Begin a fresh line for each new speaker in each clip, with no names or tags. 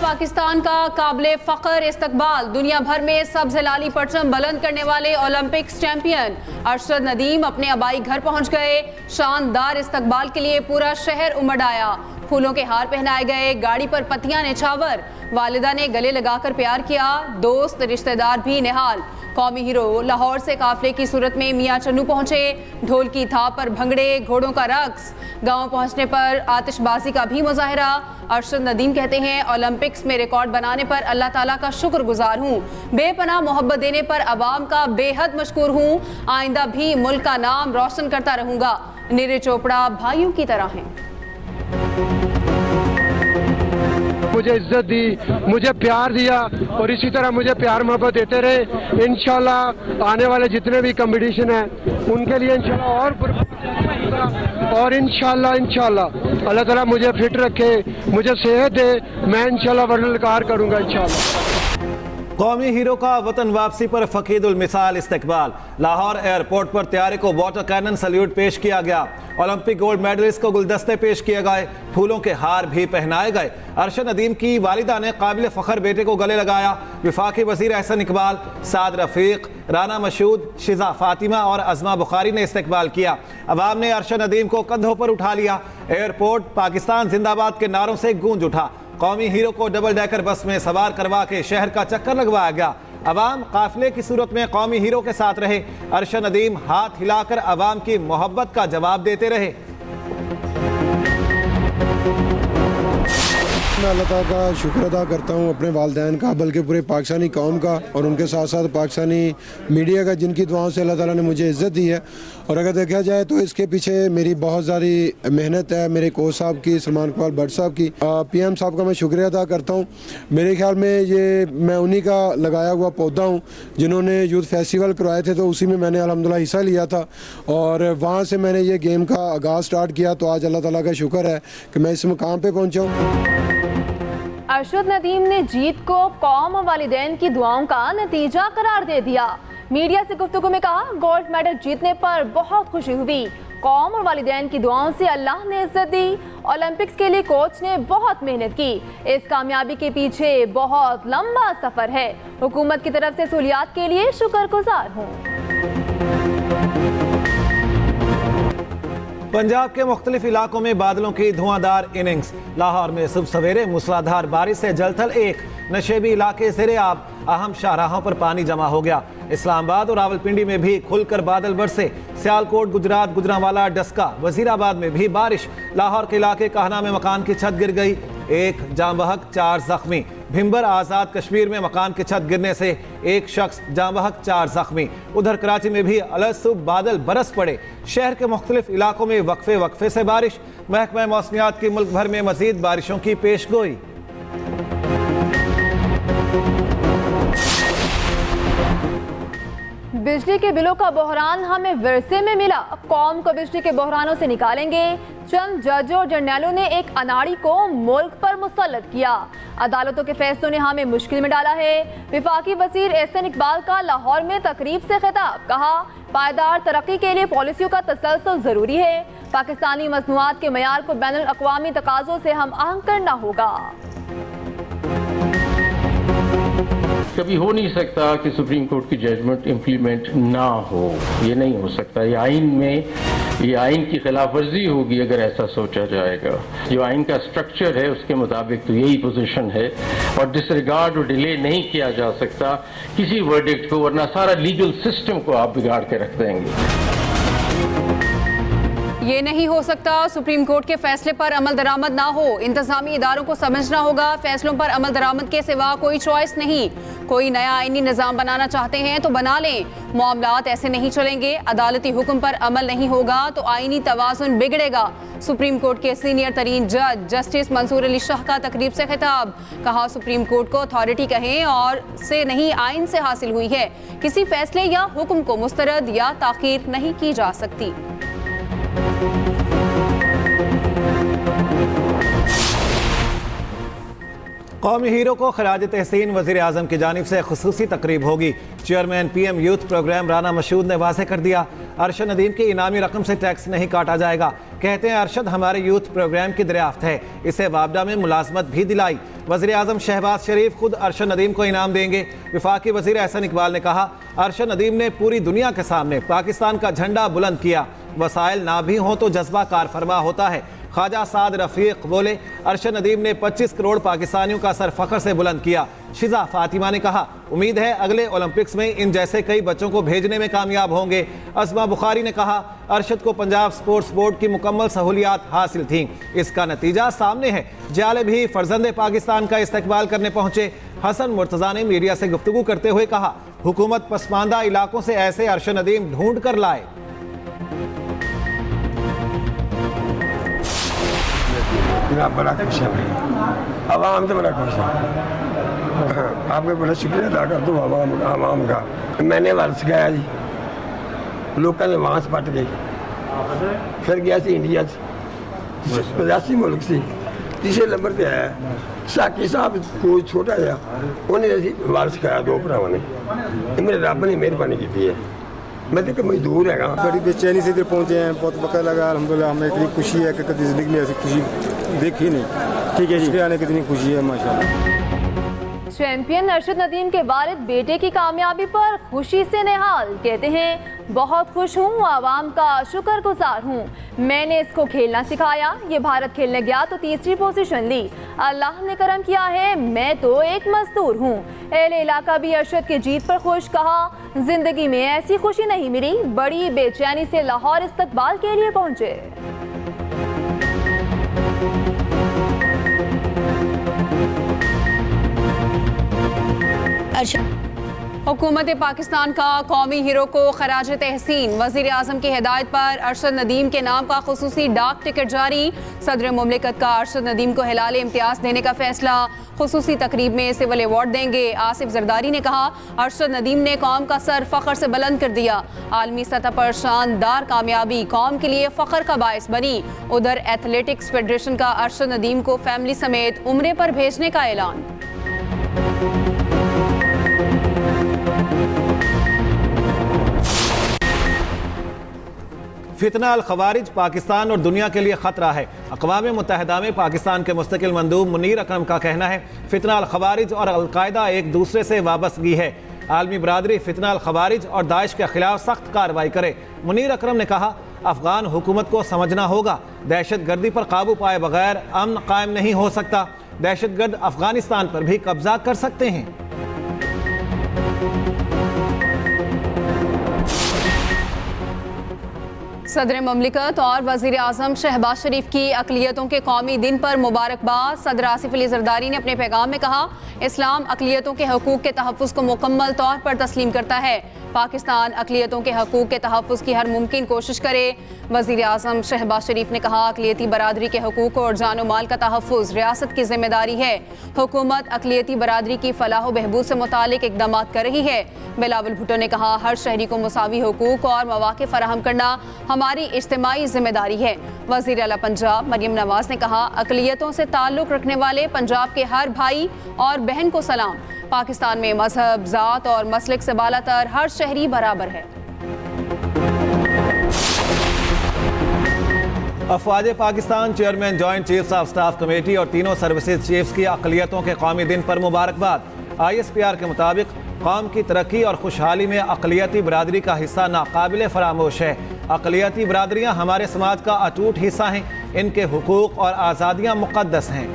पाकिस्तान का काबिले फ़ख्र इस्तकबाल। दुनिया भर में सब्ज़ हिलाली परचम बुलंद करने वाले ओलंपिक्स चैंपियन अरशद नदीम अपने आबाई घर पहुंच गए। शानदार इस्तकबाल के लिए पूरा शहर उमड़ आया। फूलों के हार पहनाए गए, गाड़ी पर पत्तियां निछावर, वालिदा ने गले लगाकर प्यार किया, दोस्त रिश्तेदार भी निहाल। कौमी हीरो लाहौर से काफिले की सूरत में मियां चन्नू पहुंचे। ढोल की थाप पर भंगड़े, घोड़ों का रक्स, गांव पहुंचने पर आतिशबाजी का भी मुजाहिरा। अरशद नदीम कहते हैं, ओलंपिक्स में रिकॉर्ड बनाने पर अल्लाह ताला का शुक्रगुजार हूँ। बेपनाह मोहब्बत देने पर अवाम का बेहद मशकूर हूँ। आइंदा भी मुल्क का नाम रोशन करता रहूंगा। नीरज चोपड़ा भाइयों की तरह हैं।
मुझे इज्जत दी, मुझे प्यार दिया और इसी तरह मुझे प्यार मोहब्बत देते रहे। इंशाल्लाह आने वाले जितने भी कंपटीशन हैं उनके लिए इंशाल्लाह और इंशाल्लाह अल्लाह ताला मुझे फिट रखे, मुझे सेहत दे, मैं इंशाल्लाह वर्ल्ड करूंगा इंशाल्लाह।
कौमी हीरो का वतन वापसी पर फकीदुल मिसाल इस्तकबाल। लाहौर एयरपोर्ट पर तैयारी को वाटर कैनन सल्यूट पेश किया गया। ओलंपिक गोल्ड मेडलिस्ट को गुलदस्ते पेश किए गए, फूलों के हार भी पहनाए गए। अरशद नदीम की वालिदा ने काबिल फ़ख्र बेटे को गले लगाया। विफाकी वज़ीर एहसन इकबाल, साद रफ़ीक, राना मशूद, शिजा फातिमा और अज़मा बुखारी ने इस्तकबाल किया। अवाम ने अरशद नदीम को कंधों पर उठा लिया। एयरपोर्ट पाकिस्तान जिंदाबाद के नारों से गूंज उठा। कौमी हीरो को डबल डेकर बस में सवार करवा के शहर का चक्कर लगवाया गया। अवाम काफिले की सूरत में कौमी हीरो के साथ रहे। अरशद नदीम हाथ हिलाकर अवाम की मोहब्बत का जवाब देते रहे।
मैं अल्लाह ताला का शुक्र अदा करता हूँ, अपने वालिदैन का, बल्कि पूरे पाकिस्तानी कौम का और उनके साथ साथ पाकिस्तानी मीडिया का, जिनकी दुआओं से अल्लाह ताला ने मुझे इज़्ज़त दी है। और अगर देखा जाए तो इसके पीछे मेरी बहुत ज़्यादा मेहनत है, मेरे कोच साहब की, सलमान इकबाल भट्ट साहब की, PM साहब का मैं शुक्रिया अदा करता हूँ। मेरे ख्याल में ये मैं उन्हीं का लगाया हुआ पौधा हूँ जिन्होंने यूथ फेस्टिवल करवाए थे, तो उसी में मैंने अल्हम्दुलिल्लाह हिस्सा लिया था और वहाँ से मैंने ये गेम का आगाज़ स्टार्ट किया। तो आज अल्लाह ताला का शुक्र है कि मैं इस मुकाम पर पहुँचा हूँ।
अरशद नदीम ने जीत को कौम और वालिदैन की दुआओं का नतीजा करार दे दिया। मीडिया से गुफ्तगू में कहा, गोल्ड मेडल जीतने पर बहुत खुशी हुई। कौम और वालिदैन की दुआओं से अल्लाह ने इज्जत दी। ओलंपिक्स के लिए कोच ने बहुत मेहनत की। इस कामयाबी के पीछे बहुत लंबा सफर है। हुकूमत की तरफ से सहूलियात के लिए शुक्रगुजार हूँ।
पंजाब के मुख्तलिफ इलाकों में बादलों की धुआंधार इनिंग्स। लाहौर में सुबह सवेरे मूसलाधार बारिश से जलथल एक, नशेबी इलाके ज़ेरे आब, अहम शाहराहों पर पानी जमा हो गया। इस्लामाबाद और रावलपिंडी में भी खुलकर बादल बरसे। सियालकोट, गुजरात, गुजरांवाला, डस्का, वजीराबाद में भी बारिश। लाहौर के इलाके कहना में मकान की छत गिर गई, एक जाँ बहक 4 जख्मी। भिम्बर आज़ाद कश्मीर में मकान की छत गिरने से एक शख्स जाँ बहक 4 जख्मी। उधर कराची में भी अलसुब बादल बरस पड़े। शहर के मुख्तलिफ इलाकों में वक्फे वक्फे से बारिश। महकमा मौसमियात की मुल्क भर में मजीद बारिशों की पेशगोई।
बिजली के बिलों का बहरान हमें विरसे में मिला। कौम को बिजली के बहरानों से निकालेंगे। चंद जजों और जर्नैलों ने एक अनाड़ी को मुल्क पर मुसल्लत किया। अदालतों के फैसलों ने हमें मुश्किल में डाला है। विफाकी वजीर एहसन इकबाल का लाहौर में तकरीब से खिताब, कहा, पायदार तरक्की के लिए पॉलिसियों का तसलसल जरूरी है। पाकिस्तानी मसनूआत के मयार को बैनुल अक़वामी तकाज़ों से हम आहंग करना होगा।
कभी हो नहीं सकता कि सुप्रीम कोर्ट की जजमेंट इम्प्लीमेंट ना हो, ये नहीं हो सकता। ये आइन में, ये आइन की खिलाफ वर्जी होगी अगर ऐसा सोचा जाएगा। जो आइन का स्ट्रक्चर है उसके मुताबिक तो यही पोजीशन है और डिसरिगार्ड और डिले नहीं किया जा सकता किसी वर्डिक्ट को, वरना सारा लीगल सिस्टम को आप बिगाड़ के रख देंगे।
ये नहीं हो सकता सुप्रीम कोर्ट के फैसले पर अमल दरामद ना हो। इंतजामी इदारों को समझना होगा, फैसलों पर अमल दरामद के सिवा कोई चॉइस नहीं। कोई नया आईनी निज़ाम बनाना चाहते हैं तो बना लें, मामलात ऐसे नहीं चलेंगे। अदालती हुक्म पर अमल नहीं होगा तो आईनी तवाज़ुन बिगड़ेगा। सुप्रीम कोर्ट के सीनियर तरीन जज जस्टिस मंसूर अली शाह का तकरीब से खिताब, कहा, सुप्रीम कोर्ट को अथॉरिटी कहें और से नहीं आइन से हासिल हुई है। किसी फैसले या हुक्म को मुस्तरद या ताख़ीर नहीं की जा सकती।
कौमी हीरो को खराज तहसीन वज़ीर आज़म की जानिब से खुसूसी तकरीब होगी। Chairman PM youth programme Rana Mashood ने वाज़ेह कर दिया, अरशद नदीम की इनामी रकम से टैक्स नहीं काटा जाएगा। कहते हैं अरशद हमारे यूथ प्रोग्राम की दरियाफ्त है, इसे वापडा में मुलाजमत भी दिलाई। वज़ीर आज़म शहबाज शरीफ खुद अरशद नदीम को इनाम देंगे। वफाकी वज़ीर एहसन इकबाल ने कहा अरशद नदीम ने पूरी दुनिया के सामने पाकिस्तान का झंडा बुलंद किया, वसाइल ना भी हों तो जज्बा कारफरमा होता है। ख्वाजा साद रफ़ीक बोले अरशद नदीम ने 25 करोड़ पाकिस्तानियों का सर फ़ख्र से बुलंद किया। शिजा फातिमा ने कहा उम्मीद है अगले ओलंपिक्स में इन जैसे कई बच्चों को भेजने में कामयाब होंगे। अज़मा बुखारी ने कहा अरशद को पंजाब स्पोर्ट्स बोर्ड की मुकम्मल सहूलियात हासिल थीं, इसका नतीजा सामने है। जाले भी फर्जंदे पाकिस्तान का इस्तकबाल करने पहुंचे। हसन मुर्तज़ा ने मीडिया से गुफ्तगू करते हुए कहा हुकूमत पसमानदा इलाकों से ऐसे अरशद नदीम ढूंढ कर लाए।
मैं बड़ा खुश है, आवाम तो बड़ा खुश है। आपका बड़ा शुक्रिया अदा कर दूँ आवाम का। मैंने वर्ष सिखाया जी, लोगों ने बांस पट गई, फिर गया सी इंडिया 85 मुल्क से तीसरे नंबर पर आया। साकी साहब कोई छोटा जहा उन्हें वर्ष सिखाया, 2 भरावां ने। मेरे रब ने मेहरबानी की है। मैं तो मजदूर है,
बड़ी बेचैनी से इधर पहुँचे हैं, बहुत पता लगा अल्हम्दुलिल्लाह। हमें इतनी खुशी है कि कभी ज़िंदगी में ऐसी खुशी देखी नहीं। ठीक है जी, आने की इतनी खुशी है माशाल्लाह।
चैंपियन अरशद नदीम के वालिद बेटे की कामयाबी पर खुशी से निहाल। कहते हैं बहुत खुश हूँ, आवाम का शुक्रगुजार हूँ। मैंने इसको खेलना सिखाया, ये भारत खेलने गया तो तीसरी पोजीशन ली। अल्लाह ने करम किया है, मैं तो एक मजदूर हूँ। अहले इलाका भी अरशद की जीत पर खुश। कहा जिंदगी में ऐसी खुशी नहीं मिली। बड़ी बेचैनी से लाहौर इस्तकबाल के लिए पहुँचे।
हुकूमत पाकिस्तान का कौमी हीरो को खराज तहसीन। वज़ीर आज़म की हिदायत पर अरशद नदीम के नाम का खुसूसी डाक टिकट जारी। सदर मुमलिकत का अरशद नदीम को हिलाल इम्तियाज़ देने का फैसला। खुसूसी तकरीब में सिविल अवार्ड देंगे। आसिफ जरदारी ने कहा अरशद नदीम ने कौम का सर फ़ख्र से बुलंद कर दिया। आलमी सतह पर शानदार कामयाबी कौम के लिए फ़ख्र का बायस बनी। उधर एथलेटिक्स फेडरेशन का अरशद नदीम को फैमिली समेत उम्रे पर भेजने का ऐलान।
फितना अल खवारिज पाकिस्तान और दुनिया के लिए ख़तरा है। अक़वाम मुत्तहिदा में पाकिस्तान के मुस्तकिल मंदूब मुनीर अकरम का कहना है फितना अल खवारिज और अलकायदा एक दूसरे से वाबस्तगी है। आलमी बरादरी फितना अल खवारिज और दाइश के खिलाफ सख्त कार्रवाई करे। मुनीर अकरम ने कहा अफगान हुकूमत को समझना होगा दहशत गर्दी पर काबू पाए बगैर अमन कायम नहीं हो सकता। दहशत गर्द अफगानिस्तान पर भी कब्जा कर सकते हैं।
सदर मुमलिकत और वज़ीर आज़म शहबाज शरीफ की अक़लियतों के कौमी दिन पर मुबारकबाद। सदर आसिफ अली ज़रदारी ने अपने पैगाम में कहा इस्लाम अक़लियतों के हकूक़ के तहफ़्फ़ुज़ को मुकम्मल तौर पर तस्लीम करता है। पाकिस्तान अक़लियतों के हकूक़ के तहफ़्फ़ुज़ की हर मुमकिन कोशिश करे। वज़ीर आज़म शहबाज शरीफ ने कहा अक़लियती बरादरी के हकूक़ और जान माल का तहफ़्फ़ुज़ रियासत की ज़िम्मेदारी है। हुकूमत अक़लियती बरादरी की फ़लाह बहबूद से मुतालिक इक़दाम कर रही है। बिलावल भुट्टो ने कहा हर शहरी को मुसावी हकूक़ और मौक़े फ़राहम करना हमारी इज्तिमाई जिम्मेदारी है। वज़ीर आला पंजाब मरियम नवाज़ ने कहा अक़लियतों से ताल्लुक़ रखने वाले पंजाब के हर भाई और बहन को सलाम। पाकिस्तान में मजहब, ज़ात और मसलक से बालातर हर शहरी बराबर है।
अफवाज Pakistan chairman joint chiefs of staff committee और तीनों सर्विसेज चीफ्स की अक़लियतों के कौमी दिन पर मुबारकबाद। ISPR के मुताबिक कौम की तरक्की और खुशहाली में अक़लियती बरादरी का हिस्सा नाकाबिल फरामोश है। अक़लियती बरादरियाँ हमारे समाज का अटूट हिस्सा हैं, इनके हुकूक़ और आज़ादियाँ मुक़द्दस हैं।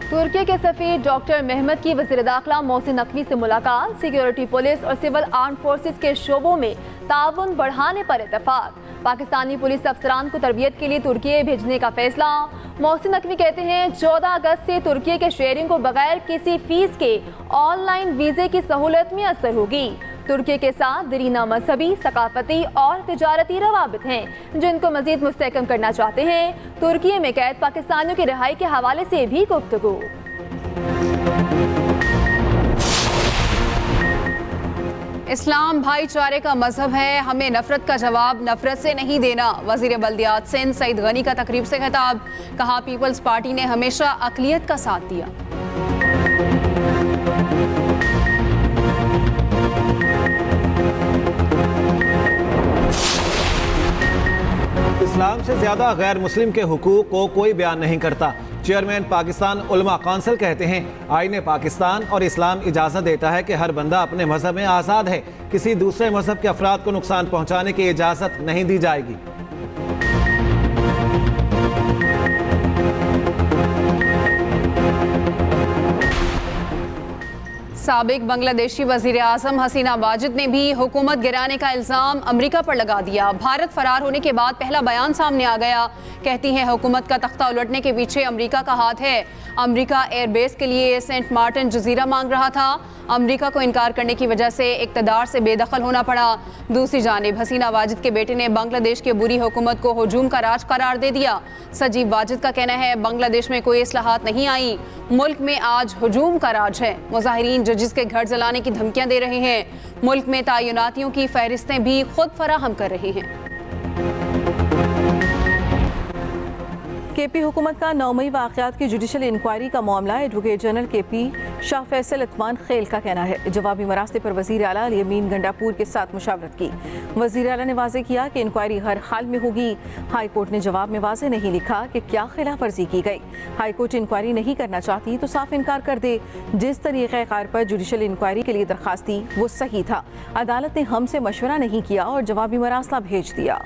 तुर्की के सफीर डॉक्टर महमद की वज़ीर दाखिला मोहसिन नकवी से मुलाकात। सिक्योरिटी, पुलिस और सिविल आर्म फोर्सेस के शोबों में ताउन बढ़ाने पर इत्तेफाक। पाकिस्तानी पुलिस अफसरान को तरबियत के लिए तुर्की भेजने का फैसला। मोहसिन नकवी कहते हैं 14 अगस्त से तुर्की के शहरियों को बगैर किसी फीस के ऑनलाइन वीज़े की सहूलत मैसर होगी। तुर्की के साथ दरीना मजहबी, सकाफती और तिजारती रवाबित हैं जिनको मजीद मुस्तहकम करना चाहते हैं। तुर्की में कैद पाकिस्तानियों की रिहाई के हवाले से भी गुफ्तगू।
इस्लाम भाईचारे का मजहब है, हमें नफरत का जवाब नफरत से नहीं देना। वज़ीर बल्दियात सिंध सईद गनी का तकरीब से खिताब। कहा पीपल्स पार्टी ने हमेशा अक़लियत का साथ दिया।
इस्लाम से ज्यादा गैर मुस्लिम के हुकूक को कोई बयान नहीं करता। चेयरमैन पाकिस्तान उलमा काउंसिल कहते हैं, आईने पाकिस्तान और इस्लाम इजाज़त देता है कि हर बंदा अपने मजहब में आज़ाद है, किसी दूसरे मजहब के अफराद को नुकसान पहुँचाने की इजाज़त नहीं दी जाएगी।
साबिक बांग्लादेशी वजीर आजम हसीना वाजिद ने भी हुकूमत गिराने का इल्ज़ाम अमेरिका पर लगा दिया। भारत फरार होने के बाद पहला बयान सामने आ गया। कहती हैं हुकूमत का तख्ता उलटने के पीछे अमेरिका का हाथ है। अमेरिका एयरबेस के लिए सेंट मार्टिन जजीरा मांग रहा था। अमेरिका को इनकार करने की वजह से इक़्तिदार से बेदखल होना पड़ा। दूसरी जानिब हसीना वाजिद के बेटे ने बांग्लादेश की बुरी हुकूमत को हुजूम का राज करार दे दिया। सजीव वाजिद का कहना है, बांग्लादेश में कोई इस्लाहात नहीं आई, मुल्क में आज हुजूम का राज है। मुजाहिरीन जजिस के घर जलाने की धमकियां दे रहे हैं। मुल्क में तयनातियों की फहरिस्तें भी खुद फराहम कर रहे हैं।
केपी हुकूमत का 9 मई वाक़यात की जुडिशल इंक्वायरी का मामला। Advocate general KP Shah Faisal इत्मान खेल का कहना है, जवाबी मरास्ते पर वज़ीर आला अली अमीन गंडापुर के साथ मुशावरत की। वज़ीर आला ने वाज़े किया कि इंक्वायरी हर हाल में होगी। हाई कोर्ट ने जवाब में वाज़े नहीं लिखा कि क्या खिलाफ वर्जी की गई। हाई कोर्ट इंक्वायरी नहीं करना चाहती तो साफ इनकार कर दे। जिस तरीक़े कार पर जुडिशल इंक्वायरी के लिए दरख्वास्त दी वो सही था। अदालत ने हमसे मशवरा नहीं किया और जवाबी मरासला भेज दिया।